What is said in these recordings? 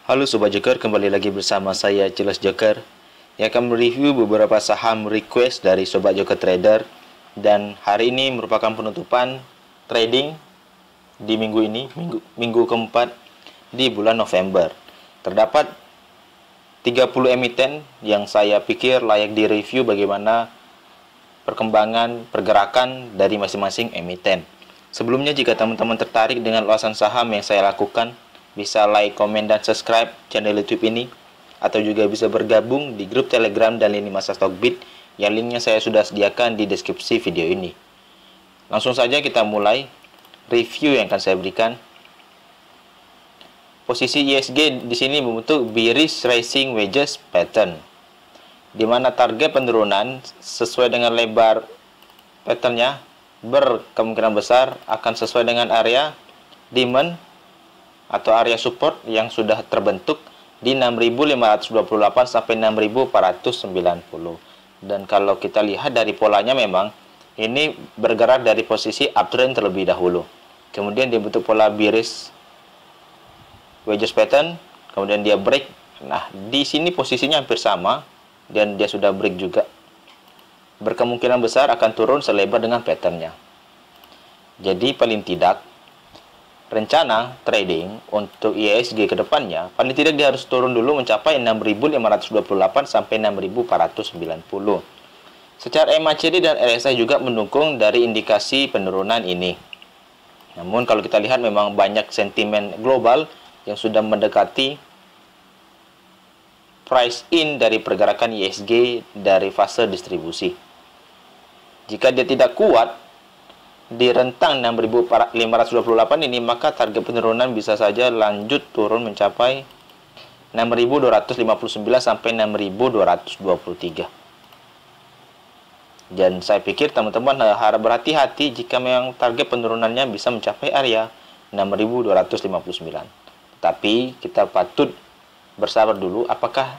Halo Sobat Joker, kembali lagi bersama saya Jelas Joker yang akan mereview beberapa saham request dari Sobat Joker Trader. Dan hari ini merupakan penutupan trading di minggu ini, minggu keempat di bulan November. Terdapat 30 emiten yang saya pikir layak direview bagaimana perkembangan pergerakan dari masing-masing emiten. Sebelumnya, jika teman-teman tertarik dengan ulasan saham yang saya lakukan, bisa like, komen, dan subscribe channel YouTube ini, atau juga bisa bergabung di grup Telegram dan lini masa Stockbit yang linknya saya sudah sediakan di deskripsi video ini. Langsung saja kita mulai review yang akan saya berikan. Posisi ISG di sini membentuk bearish rising wedges pattern, di mana target penurunan sesuai dengan lebar patternnya berkemungkinan besar akan sesuai dengan area demand atau area support yang sudah terbentuk di 6.528 sampai 6.490. Dan kalau kita lihat dari polanya, memang ini bergerak dari posisi uptrend terlebih dahulu, kemudian dibentuk pola bearish wedges pattern, kemudian dia break. Nah, di sini posisinya hampir sama dan dia sudah break juga. Berkemungkinan besar akan turun selebar dengan patternnya. Jadi paling tidak rencana trading untuk ISG ke depannya, paling tidak dia harus turun dulu mencapai 6.528 sampai 6.490. Secara MACD dan RSI juga mendukung dari indikasi penurunan ini. Namun kalau kita lihat, memang banyak sentimen global yang sudah mendekati price in dari pergerakan ISG dari fase distribusi. Jika dia tidak kuat di rentang 6.528 ini, maka target penurunan bisa saja lanjut turun mencapai 6.259 sampai 6.223. Dan saya pikir teman-teman harap berhati-hati jika memang target penurunannya bisa mencapai area 6.259. Tapi kita patut bersabar dulu, apakah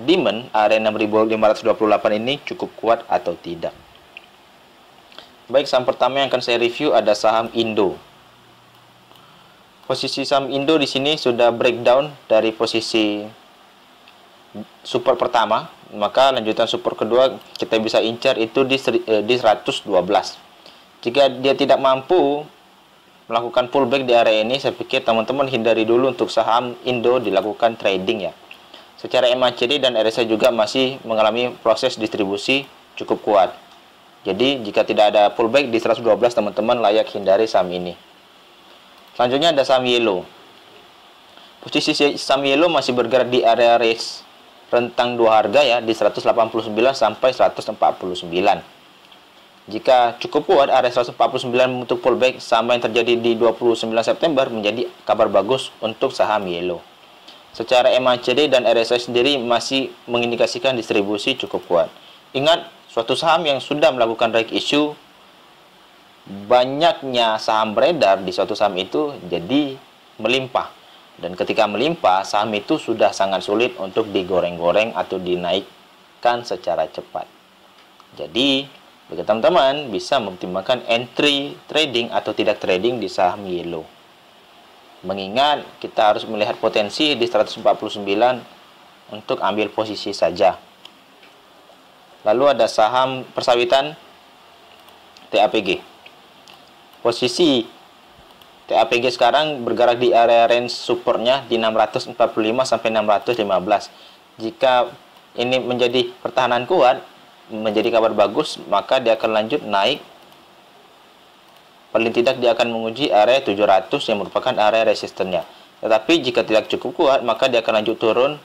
demand area 6.528 ini cukup kuat atau tidak. Baik, saham pertama yang akan saya review ada saham Indo. Posisi saham Indo di sini sudah breakdown dari posisi support pertama, maka lanjutan support kedua kita bisa incar itu di 112. Jika dia tidak mampu melakukan pullback di area ini, saya pikir teman-teman hindari dulu untuk saham Indo dilakukan trading ya. Secara MACD dan RSI juga masih mengalami proses distribusi cukup kuat. Jadi jika tidak ada pullback di 112, teman-teman layak hindari saham ini. Selanjutnya ada saham Yellow. Posisi saham Yellow masih bergerak di area range rentang dua harga ya, di 189 sampai 149. Jika cukup kuat area 149 untuk pullback sama yang terjadi di 29 September menjadi kabar bagus untuk saham Yellow. Secara MACD dan RSI sendiri masih mengindikasikan distribusi cukup kuat. Ingat, suatu saham yang sudah melakukan right issue, banyaknya saham beredar di suatu saham itu jadi melimpah. Dan ketika melimpah, saham itu sudah sangat sulit untuk digoreng-goreng atau dinaikkan secara cepat. Jadi, bagi teman-teman bisa mempertimbangkan entry trading atau tidak trading di saham Yellow. Mengingat kita harus melihat potensi di 149 untuk ambil posisi saja. Lalu ada saham persawitan TAPG. Posisi TAPG sekarang bergerak di area range supportnya di 645 sampai 615. Jika ini menjadi pertahanan kuat, menjadi kabar bagus, maka dia akan lanjut naik. Paling tidak dia akan menguji area 700 yang merupakan area resistennya. Tetapi jika tidak cukup kuat, maka dia akan lanjut turun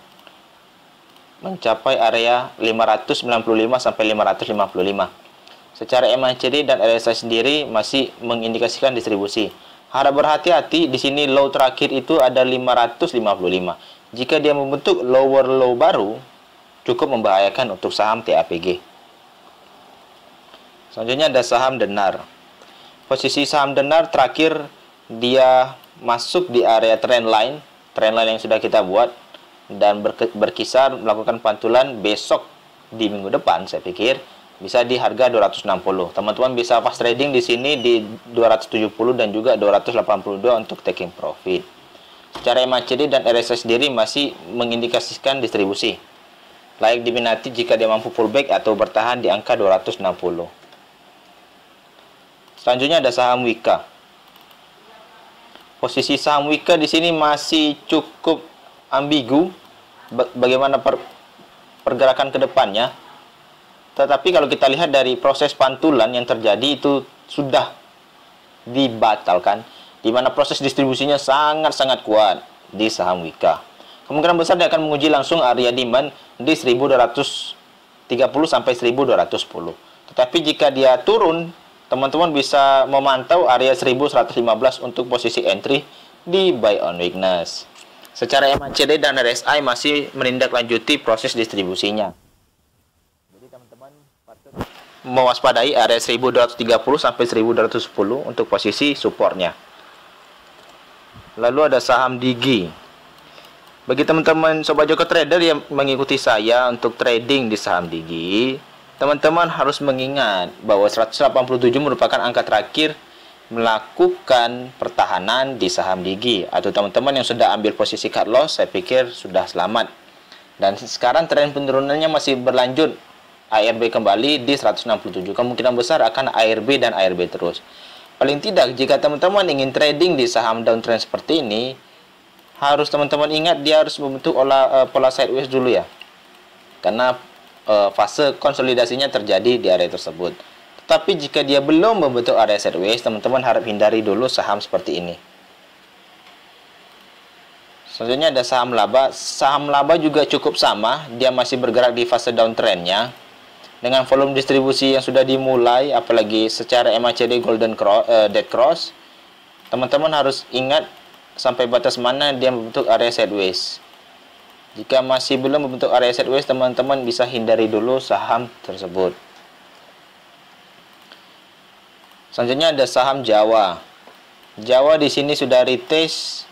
mencapai area 595 sampai 555. Secara MACD dan RSI sendiri masih mengindikasikan distribusi. Harap berhati-hati, di sini low terakhir itu ada 555. Jika dia membentuk lower low baru, cukup membahayakan untuk saham TAPG. Selanjutnya ada saham Denar. Posisi saham Denar terakhir dia masuk di area trendline yang sudah kita buat, dan berkisar melakukan pantulan besok di minggu depan. Saya pikir bisa di harga 260. Teman-teman bisa fast trading di sini di 270 dan juga 282 untuk taking profit. Secara MACD dan RSI sendiri masih mengindikasikan distribusi. Layak diminati jika dia mampu pullback atau bertahan di angka 260. Selanjutnya ada saham Wika. Posisi saham Wika di sini masih cukup ambigu bagaimana pergerakan ke depannya. Tetapi kalau kita lihat dari proses pantulan yang terjadi itu sudah dibatalkan, di mana proses distribusinya sangat-sangat kuat di saham Wika. Kemungkinan besar dia akan menguji langsung area demand di 1230 sampai 1210. Tetapi jika dia turun, teman-teman bisa memantau area 1115 untuk posisi entry di buy on weakness. Secara MACD dan RSI masih menindaklanjuti proses distribusinya. Jadi teman-teman patut mewaspadai area 1230 sampai 1210 untuk posisi supportnya. Lalu ada saham Digi. Bagi teman-teman Sobat Joko Trader yang mengikuti saya untuk trading di saham Digi, teman-teman harus mengingat bahwa 187 merupakan angka terakhir melakukan pertahanan di saham Digi. Atau teman-teman yang sudah ambil posisi cut loss, saya pikir sudah selamat. Dan sekarang tren penurunannya masih berlanjut. ARB kembali di 167. Kemungkinan besar akan ARB dan ARB terus. Paling tidak jika teman-teman ingin trading di saham downtrend seperti ini, harus teman-teman ingat dia harus membentuk pola sideways dulu ya. Karena fase konsolidasinya terjadi di area tersebut. Tetapi jika dia belum membentuk area sideways, teman-teman harap hindari dulu saham seperti ini. Selanjutnya ada saham laba. Saham laba juga cukup sama, dia masih bergerak di fase downtrendnya. Dengan volume distribusi yang sudah dimulai, apalagi secara MACD Golden Dead Cross, teman-teman harus ingat sampai batas mana dia membentuk area sideways. Jika masih belum membentuk area sideways, teman-teman bisa hindari dulu saham tersebut. Selanjutnya ada saham Jawa. Jawa di sini sudah retest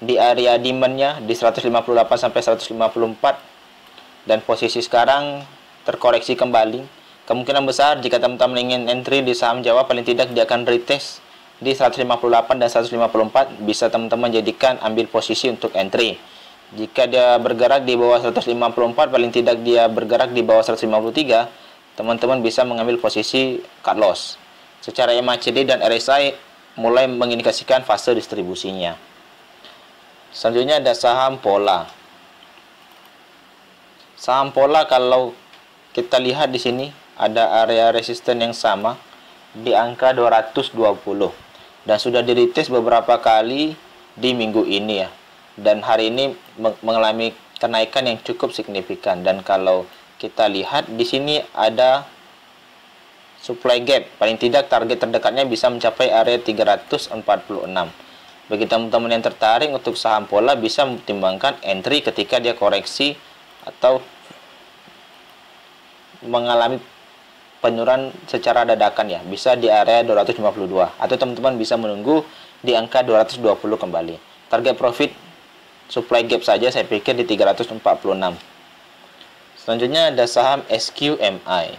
di area demand-nya di 158 sampai 154 dan posisi sekarang terkoreksi kembali. Kemungkinan besar jika teman-teman ingin entry di saham Jawa, paling tidak dia akan retest di 158 dan 154, bisa teman-teman jadikan ambil posisi untuk entry. Jika dia bergerak di bawah 154, paling tidak dia bergerak di bawah 153, teman-teman bisa mengambil posisi cut loss. Secara MACD dan RSI mulai mengindikasikan fase distribusinya. Selanjutnya ada saham Pola. Saham Pola kalau kita lihat di sini ada area resisten yang sama di angka 220 dan sudah di-retest beberapa kali di minggu ini ya. Dan hari ini mengalami kenaikan yang cukup signifikan, dan kalau kita lihat di sini ada supply gap. Paling tidak target terdekatnya bisa mencapai area 346. Bagi teman-teman yang tertarik untuk saham Pola, bisa mempertimbangkan entry ketika dia koreksi atau mengalami penurunan secara dadakan ya, bisa di area 252, atau teman-teman bisa menunggu di angka 220 kembali. Target profit supply gap saja saya pikir di 346. Selanjutnya ada saham SQMI.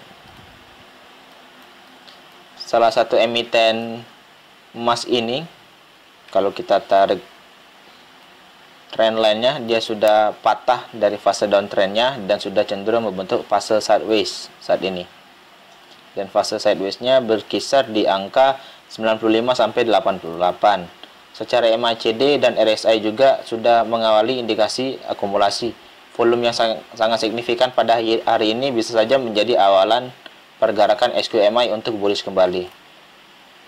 Salah satu emiten emas ini, kalau kita tarik trendline-nya, dia sudah patah dari fase downtrend-nya dan sudah cenderung membentuk fase sideways saat ini. Dan fase sideways-nya berkisar di angka 95 sampai 88. Secara MACD dan RSI juga sudah mengawali indikasi akumulasi. Volume yang sangat signifikan pada hari ini bisa saja menjadi awalan pergerakan SQMI untuk bullish kembali.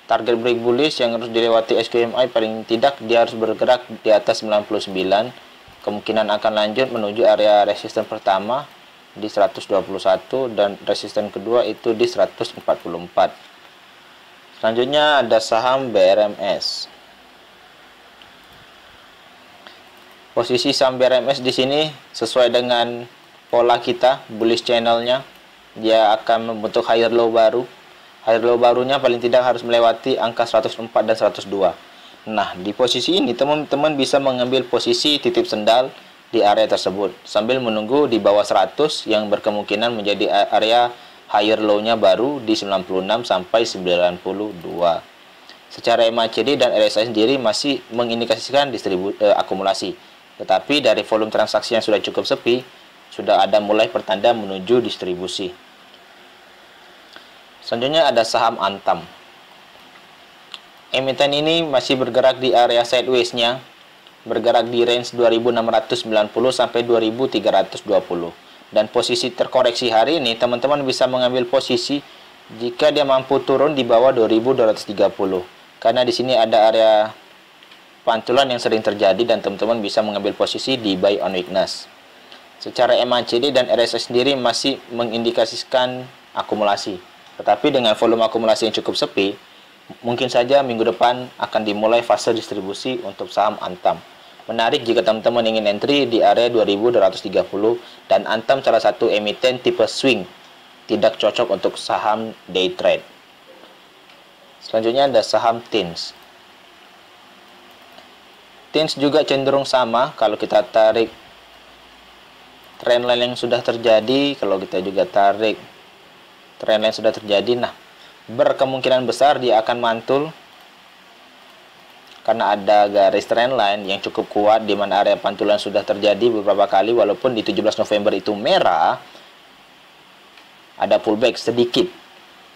Target break bullish yang harus dilewati SQMI paling tidak dia harus bergerak di atas 99. Kemungkinan akan lanjut menuju area resisten pertama di 121 dan resisten kedua itu di 144. Selanjutnya ada saham BRMS. Posisi saham BRMS di sini sesuai dengan pola kita, bullish channelnya, dia akan membentuk higher low baru. Higher low barunya paling tidak harus melewati angka 104 dan 102. Nah, di posisi ini teman-teman bisa mengambil posisi titip sendal di area tersebut sambil menunggu di bawah 100 yang berkemungkinan menjadi area higher low-nya baru di 96 sampai 92. Secara MACD dan RSI sendiri masih mengindikasikan akumulasi. Tetapi dari volume transaksi yang sudah cukup sepi, sudah ada mulai pertanda menuju distribusi. Selanjutnya ada saham Antam. Emiten ini masih bergerak di area sideways-nya, bergerak di range 2690 sampai 2320. Dan posisi terkoreksi hari ini, teman-teman bisa mengambil posisi jika dia mampu turun di bawah 2230. Karena di sini ada area pantulan yang sering terjadi dan teman-teman bisa mengambil posisi di buy on weakness. Secara MACD dan RSI sendiri masih mengindikasikan akumulasi. Tetapi dengan volume akumulasi yang cukup sepi, mungkin saja minggu depan akan dimulai fase distribusi untuk saham Antam. Menarik jika teman-teman ingin entry di area 2230, dan Antam salah satu emiten tipe swing, tidak cocok untuk saham day trade. Selanjutnya ada saham TINS. TINS juga cenderung sama kalau kita tarik trendline yang sudah terjadi, kalau kita juga tarik trendline yang sudah terjadi, nah berkemungkinan besar dia akan mantul karena ada garis trendline yang cukup kuat di mana area pantulan sudah terjadi beberapa kali, walaupun di 17 November itu merah, ada pullback sedikit.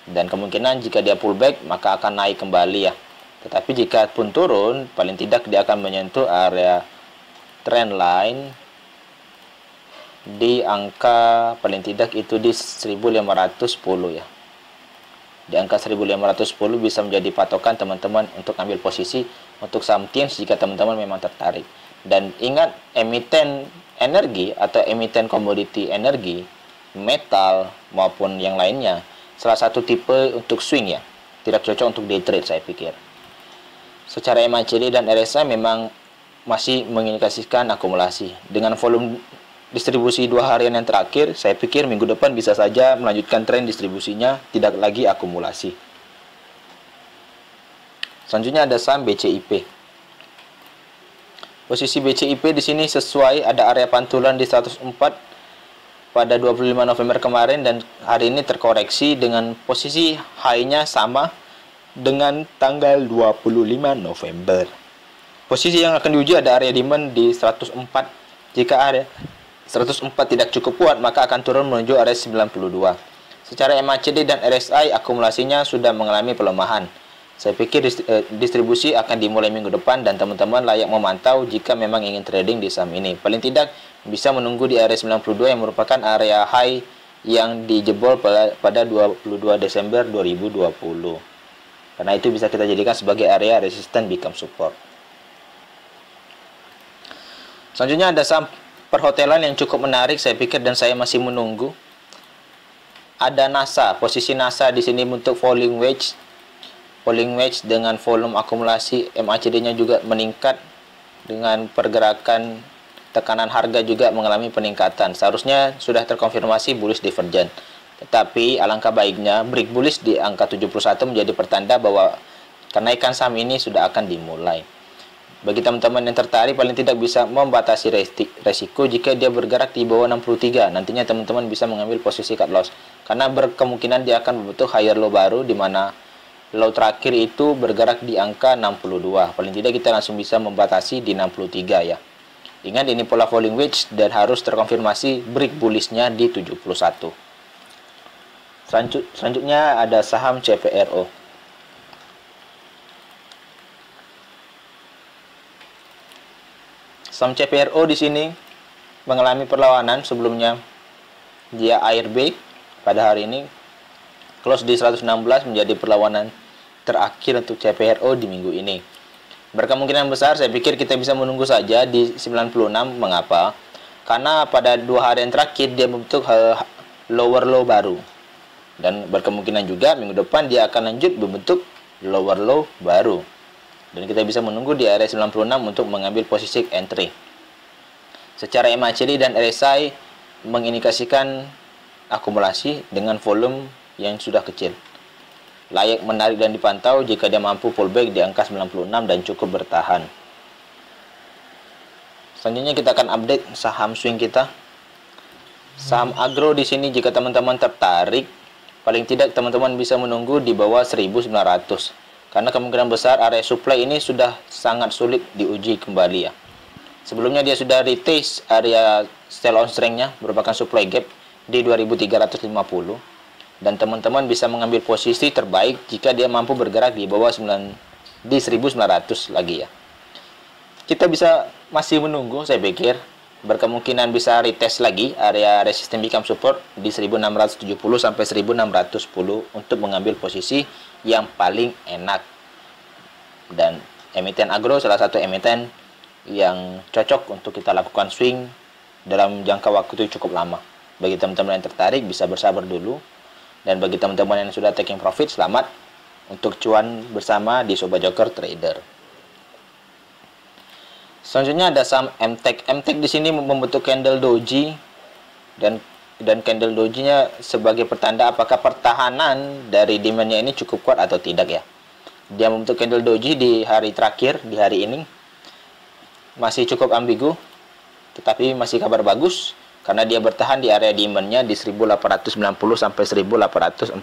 Dan kemungkinan jika dia pullback maka akan naik kembali ya. Tetapi jika pun turun, paling tidak dia akan menyentuh area trendline di angka paling tidak itu di 1510 ya. Di angka 1510 bisa menjadi patokan teman-teman untuk ambil posisi untuk saham TINS jika teman-teman memang tertarik. Dan ingat, emiten energi atau emiten komoditi energi, metal maupun yang lainnya, salah satu tipe untuk swing ya, tidak cocok untuk day trade saya pikir. Secara MACD dan RSI memang masih mengindikasikan akumulasi. Dengan volume distribusi 2 harian yang terakhir, saya pikir minggu depan bisa saja melanjutkan tren distribusinya, tidak lagi akumulasi. Selanjutnya ada saham BCIP. Posisi BCIP di sini sesuai, ada area pantulan di 104 pada 25 November kemarin, dan hari ini terkoreksi dengan posisi high-nya sama dengan tanggal 25 November. Posisi yang akan diuji ada area demand di 104. Jika area 104 tidak cukup kuat, maka akan turun menuju area 92. Secara MACD dan RSI akumulasinya sudah mengalami pelemahan. Saya pikir distribusi akan dimulai minggu depan dan teman-teman layak memantau jika memang ingin trading di saham ini. Paling tidak bisa menunggu di area 92 yang merupakan area high yang dijebol pada 22 Desember 2020. Karena itu bisa kita jadikan sebagai area resisten become support. Selanjutnya ada saham perhotelan yang cukup menarik saya pikir dan saya masih menunggu. Ada NASA, posisi NASA di sini untuk falling wedge. Falling wedge dengan volume akumulasi, MACD-nya juga meningkat dengan pergerakan tekanan harga juga mengalami peningkatan. Seharusnya sudah terkonfirmasi bullish divergent. Tetapi alangkah baiknya break bullish di angka 71 menjadi pertanda bahwa kenaikan saham ini sudah akan dimulai. Bagi teman-teman yang tertarik, paling tidak bisa membatasi resiko jika dia bergerak di bawah 63. Nantinya teman-teman bisa mengambil posisi cut loss. Karena berkemungkinan dia akan membentuk higher low baru, di mana low terakhir itu bergerak di angka 62. Paling tidak kita langsung bisa membatasi di 63 ya. Ingat, ini pola falling wedge dan harus terkonfirmasi break bullish-nya di 71. Selanjutnya ada saham CPRO. Saham CPRO di sini mengalami perlawanan. Sebelumnya dia ARB pada hari ini close di 116, menjadi perlawanan terakhir untuk CPRO di minggu ini. Berkemungkinan besar saya pikir kita bisa menunggu saja di 96. Mengapa? Karena pada 2 hari yang terakhir dia membentuk lower low baru. Dan berkemungkinan juga minggu depan dia akan lanjut membentuk lower low baru. Dan kita bisa menunggu di area 96 untuk mengambil posisi entry. Secara MACD dan RSI mengindikasikan akumulasi dengan volume yang sudah kecil. Layak menarik dan dipantau jika dia mampu pullback di angka 96 dan cukup bertahan. Selanjutnya kita akan update saham swing kita. Saham agro di sini jika teman-teman tertarik, paling tidak teman-teman bisa menunggu di bawah 1900. karena kemungkinan besar area supply ini sudah sangat sulit diuji kembali ya. Sebelumnya dia sudah retest area sell on strength-nya merupakan supply gap di 2350, dan teman-teman bisa mengambil posisi terbaik jika dia mampu bergerak di bawah 1900 lagi ya. Kita bisa masih menunggu, saya pikir berkemungkinan bisa retest lagi area resistance become support di 1670 sampai 1610 untuk mengambil posisi yang paling enak. Dan emiten agro salah satu emiten yang cocok untuk kita lakukan swing dalam jangka waktu itu cukup lama. Bagi teman-teman yang tertarik bisa bersabar dulu, dan bagi teman-teman yang sudah taking profit, selamat untuk cuan bersama di Sobat Joker Trader. Selanjutnya ada saham MTech. MTech di sini membentuk candle doji, dan candle dojinya sebagai pertanda apakah pertahanan dari demandnya ini cukup kuat atau tidak ya. Dia membentuk candle doji di hari terakhir, di hari ini masih cukup ambigu, tetapi masih kabar bagus karena dia bertahan di area demandnya di 1890 sampai 1840.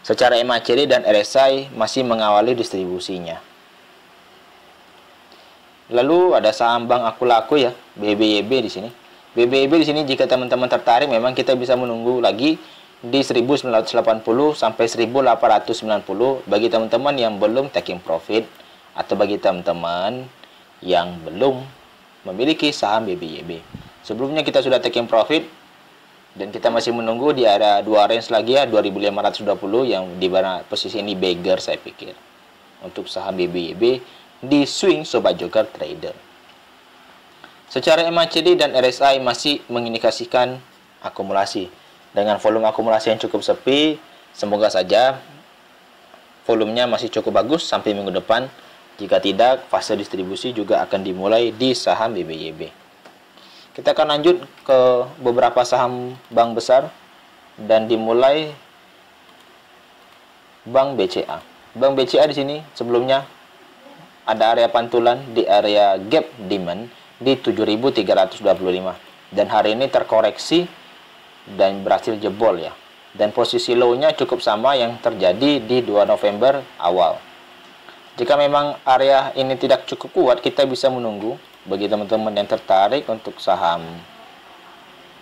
Secara MACD dan RSI masih mengawali distribusinya. Lalu ada saham Bank Aku Laku ya, BBYB di sini. BBYB di sini jika teman-teman tertarik memang kita bisa menunggu lagi di 1980 sampai 1890 bagi teman-teman yang belum taking profit atau bagi teman-teman yang belum memiliki saham BBYB. Sebelumnya kita sudah taking profit dan kita masih menunggu di area 2 range lagi ya, 2520 yang di mana posisi ini beggar saya pikir untuk saham BBYB di swing Sobat Joker Trader. Secara MACD dan RSI masih mengindikasikan akumulasi dengan volume akumulasi yang cukup sepi. Semoga saja volumenya masih cukup bagus sampai minggu depan. Jika tidak, fase distribusi juga akan dimulai di saham BBYB. Kita akan lanjut ke beberapa saham bank besar dan dimulai Bank BCA. Bank BCA di sini sebelumnya ada area pantulan di area gap demand di 7.325 dan hari ini terkoreksi dan berhasil jebol ya. Dan posisi low-nya cukup sama yang terjadi di 2 November awal. Jika memang area ini tidak cukup kuat, kita bisa menunggu. Bagi teman-teman yang tertarik untuk saham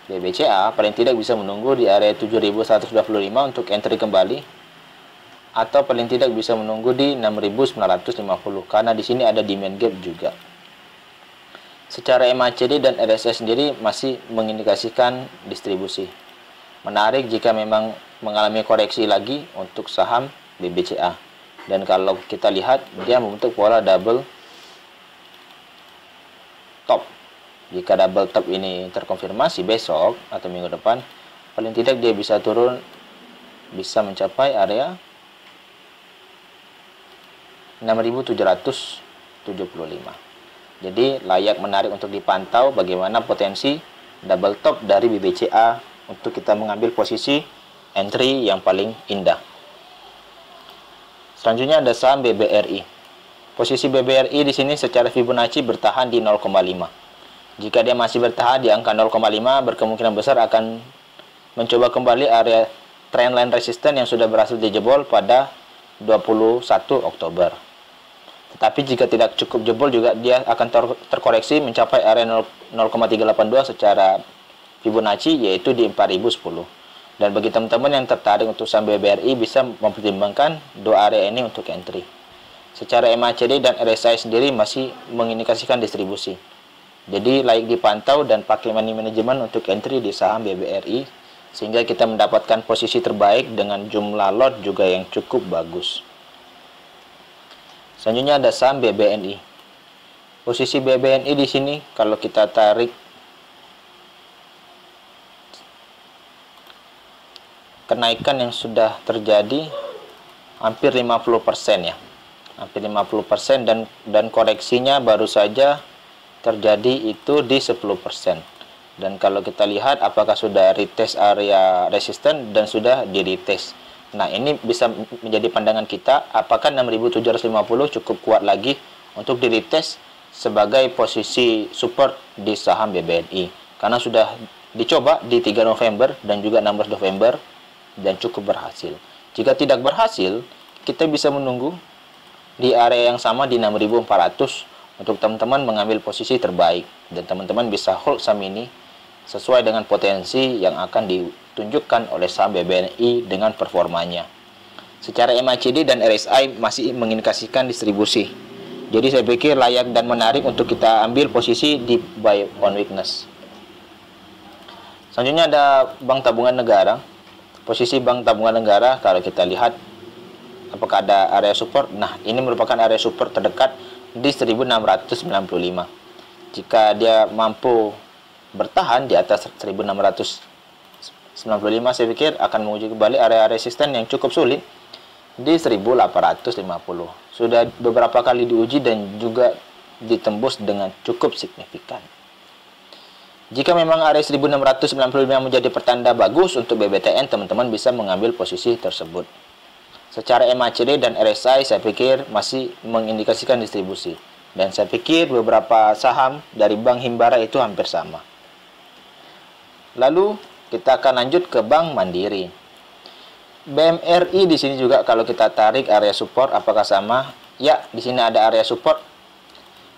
BBCA, paling tidak bisa menunggu di area 7.125 untuk entry kembali, atau paling tidak bisa menunggu di 6.950 karena di sini ada demand gap juga. Secara MACD dan RSI sendiri masih mengindikasikan distribusi. Menarik jika memang mengalami koreksi lagi untuk saham BBCA. Dan kalau kita lihat dia membentuk pola double top. Jika double top ini terkonfirmasi besok atau minggu depan, paling tidak dia bisa turun, bisa mencapai area 6.775. Jadi layak menarik untuk dipantau bagaimana potensi double top dari BBCA untuk kita mengambil posisi entry yang paling indah. Selanjutnya ada saham BBRI. Posisi BBRI di sini secara Fibonacci bertahan di 0,5. Jika dia masih bertahan di angka 0,5, berkemungkinan besar akan mencoba kembali area trendline resistance yang sudah berhasil dijebol pada 21 Oktober. Tetapi jika tidak cukup jebol juga dia akan terkoreksi mencapai area 0,382 secara Fibonacci yaitu di 4010. Dan bagi teman-teman yang tertarik untuk saham BBRI bisa mempertimbangkan dua area ini untuk entry. Secara MACD dan RSI sendiri masih mengindikasikan distribusi. Jadi layak dipantau dan pakai money management untuk entry di saham BBRI sehingga kita mendapatkan posisi terbaik dengan jumlah lot juga yang cukup bagus. Selanjutnya ada saham BBNI. Posisi BBNI di sini kalau kita tarik kenaikan yang sudah terjadi hampir 50% ya. Hampir 50% dan koreksinya baru saja terjadi itu di 10%. Dan kalau kita lihat apakah sudah retest area resisten dan sudah di retest. Nah, ini bisa menjadi pandangan kita apakah 6.750 cukup kuat lagi untuk di retest sebagai posisi support di saham BBNI. Karena sudah dicoba di 3 November dan juga 16 November dan cukup berhasil. Jika tidak berhasil, kita bisa menunggu di area yang sama di 6.400 untuk teman-teman mengambil posisi terbaik, dan teman-teman bisa hold saham ini sesuai dengan potensi yang akan ditunjukkan oleh saham BBNI dengan performanya. Secara MACD dan RSI masih mengindikasikan distribusi. Jadi saya pikir layak dan menarik untuk kita ambil posisi di buy on weakness. Selanjutnya ada Bank Tabungan Negara. Posisi Bank Tabungan Negara, kalau kita lihat apakah ada area support. Nah, ini merupakan area support terdekat di 1695. Jika dia mampu bertahan di atas 1695, saya pikir akan menguji kembali area resisten yang cukup sulit di 1850. Sudah beberapa kali diuji dan juga ditembus dengan cukup signifikan. Jika memang area 1695 menjadi pertanda bagus untuk BBTN, teman-teman bisa mengambil posisi tersebut. Secara MACD dan RSI saya pikir masih mengindikasikan distribusi. Dan saya pikir beberapa saham dari Bank Himbara itu hampir sama. Lalu kita akan lanjut ke Bank Mandiri. BMRI di sini juga kalau kita tarik area support apakah sama? Ya, di sini ada area support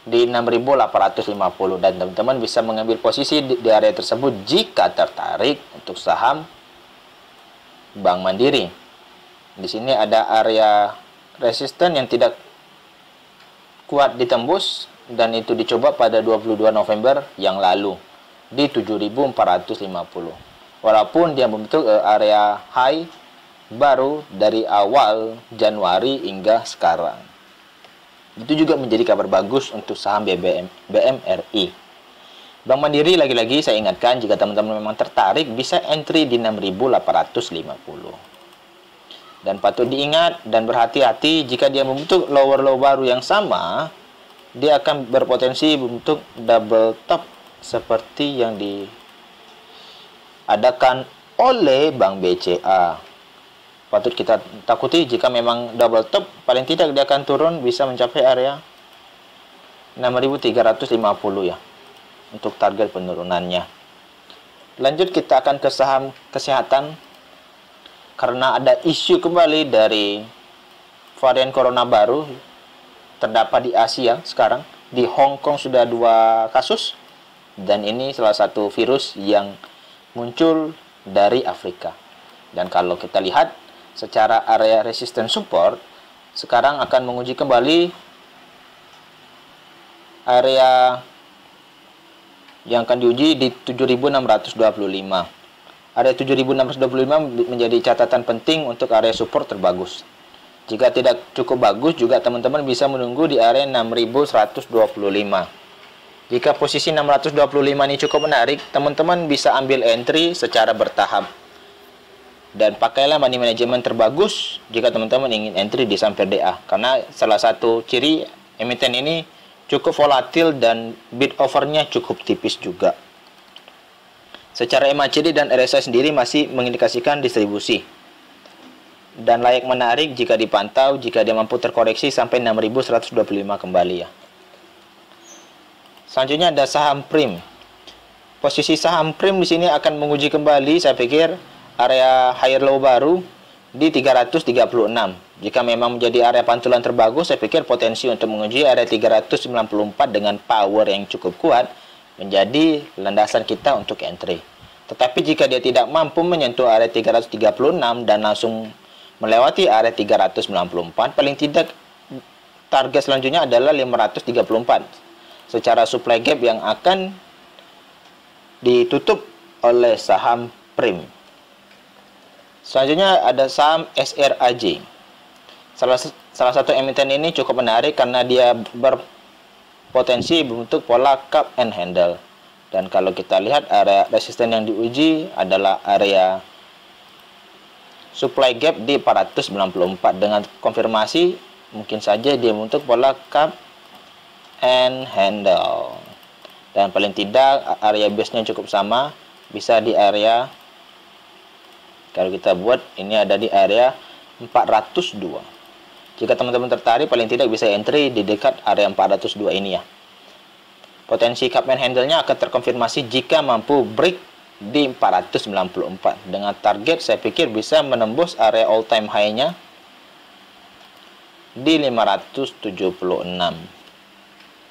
di 6.850 dan teman-teman bisa mengambil posisi di area tersebut jika tertarik untuk saham Bank Mandiri. Di sini ada area resisten yang tidak kuat ditembus dan itu dicoba pada 22 November yang lalu di 7.450. Walaupun dia membentuk area high baru dari awal Januari hingga sekarang. Itu juga menjadi kabar bagus untuk saham BMRI. Bank Mandiri lagi-lagi saya ingatkan, jika teman-teman memang tertarik bisa entry di 6.850. Dan patut diingat dan berhati-hati jika dia membentuk lower low baru yang sama, dia akan berpotensi membentuk double top seperti yang diadakan oleh Bank BCA. Patut kita takuti jika memang double top, paling tidak dia akan turun bisa mencapai area 6.350 ya untuk target penurunannya. Lanjut kita akan ke saham kesehatan. Karena ada isu kembali dari varian corona baru terdapat di Asia sekarang. Di Hong Kong sudah 2 kasus dan ini salah satu virus yang muncul dari Afrika. Dan kalau kita lihat secara area resistance support, sekarang akan menguji kembali area yang akan diuji di 7.625. Area 7.625 menjadi catatan penting untuk area support terbagus. Jika tidak cukup bagus, juga teman-teman bisa menunggu di area 6.125. Jika posisi 625 ini cukup menarik, teman-teman bisa ambil entry secara bertahap. Dan pakailah money management terbagus jika teman-teman ingin entry di saham PDA. Karena salah satu ciri emiten ini cukup volatil dan bid overnya cukup tipis juga. Secara MACD dan RSI sendiri masih mengindikasikan distribusi. Dan layak menarik jika dipantau jika dia mampu terkoreksi sampai 6.125 kembali ya. Selanjutnya ada saham Prim. Posisi saham Prim di sini akan menguji kembali saya pikir area higher low baru di 336. Jika memang menjadi area pantulan terbagus, saya pikir potensi untuk menguji area 394 dengan power yang cukup kuat menjadi landasan kita untuk entry. Tetapi jika dia tidak mampu menyentuh area 336 dan langsung melewati area 394, paling tidak target selanjutnya adalah 534 secara supply gap yang akan ditutup oleh saham Prim. Selanjutnya ada saham SRAJ. Salah satu emiten ini cukup menarik karena dia berpotensi bentuk pola cup and handle. Dan kalau kita lihat area resisten yang diuji adalah area supply gap di 494 dengan konfirmasi mungkin saja dia bentuk pola cup and handle. Dan paling tidak area base-nya cukup sama, bisa di area, kalau kita buat ini ada di area 402. Jika teman-teman tertarik paling tidak bisa entry di dekat area 402 ini ya. Potensi cup and handle-nya akan terkonfirmasi jika mampu break di 494 dengan target saya pikir bisa menembus area all time high-nya di 576.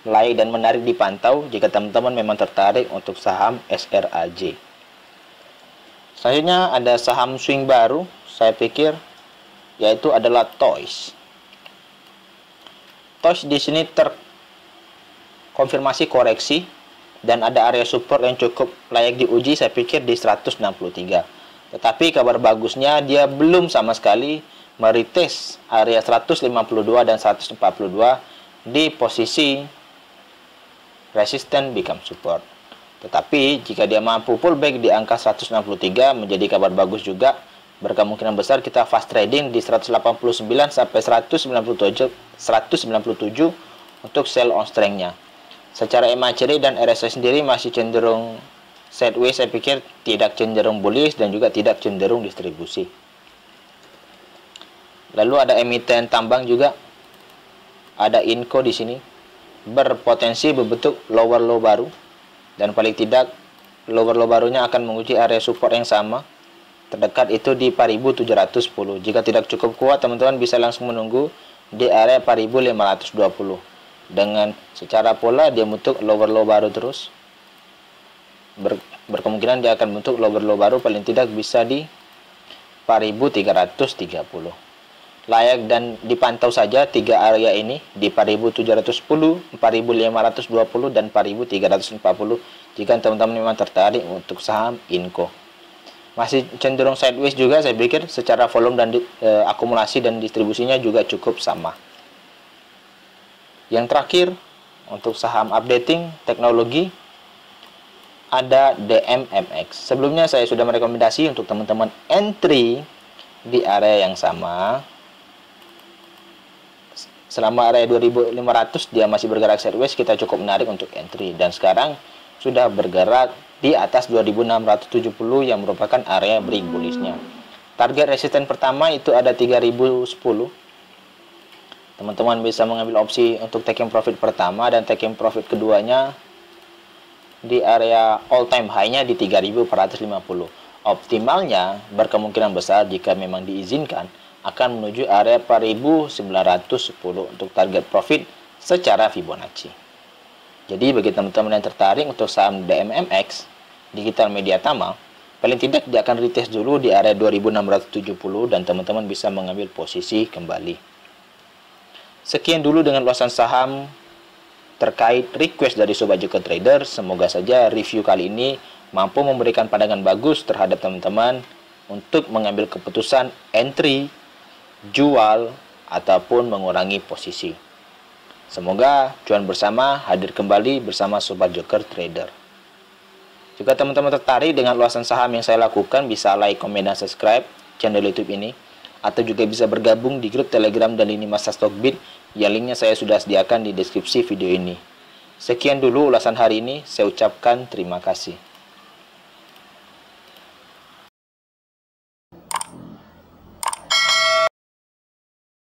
Layak dan menarik dipantau jika teman-teman memang tertarik untuk saham SRAJ. Selanjutnya ada saham swing baru, saya pikir, yaitu adalah Toys. Toys di sini terkonfirmasi koreksi dan ada area support yang cukup layak diuji, saya pikir di 163. Tetapi kabar bagusnya dia belum sama sekali meretest area 152 dan 142 di posisi resisten become support. Tetapi jika dia mampu pullback di angka 163 menjadi kabar bagus juga. Berkemungkinan besar kita fast trading di 189 sampai 197 untuk sell on strength-nya. Secara MACD dan RSI sendiri masih cenderung sideways, saya pikir tidak cenderung bullish dan juga tidak cenderung distribusi. Lalu ada emiten tambang juga. Ada Inco di sini. Berpotensi berbentuk lower low baru, dan paling tidak lower low barunya akan menguji area support yang sama terdekat, itu di 4710. Jika tidak cukup kuat, teman-teman bisa langsung menunggu di area 4520 dengan secara pola dia bentuk lower low baru terus. Berkemungkinan dia akan bentuk lower low baru paling tidak bisa di 4330. Layak dan dipantau saja tiga area ini di 4710, 4520 dan 4340 jika teman-teman memang tertarik untuk saham Inco. Masih cenderung sideways juga, saya pikir secara volume dan akumulasi dan distribusinya juga cukup sama. Yang terakhir untuk saham updating teknologi ada DMMX. Sebelumnya saya sudah merekomendasi untuk teman-teman entry di area yang sama. Selama area 2500 dia masih bergerak sideways, kita cukup menarik untuk entry, dan sekarang sudah bergerak di atas 2670 yang merupakan area break bullish-nya. Target resisten pertama itu ada 3010. Teman-teman bisa mengambil opsi untuk taking profit pertama dan taking profit keduanya di area all time high-nya di 3450. Optimalnya berkemungkinan besar jika memang diizinkan akan menuju area 4910 untuk target profit secara Fibonacci. Jadi bagi teman-teman yang tertarik untuk saham DMMX Digital Media Tama, paling tidak dia akan retest dulu di area 2670 dan teman-teman bisa mengambil posisi kembali. Sekian dulu dengan ulasan saham terkait request dari Sobat Joker Trader. Semoga saja review kali ini mampu memberikan pandangan bagus terhadap teman-teman untuk mengambil keputusan entry, jual, ataupun mengurangi posisi. Semoga cuan bersama hadir kembali bersama Sobat Joker Trader. Jika teman-teman tertarik dengan ulasan saham yang saya lakukan, bisa like, komen, dan subscribe channel YouTube ini, atau juga bisa bergabung di grup Telegram dan lini masa Stockbit yang linknya saya sudah sediakan di deskripsi video ini. Sekian dulu ulasan hari ini, saya ucapkan terima kasih.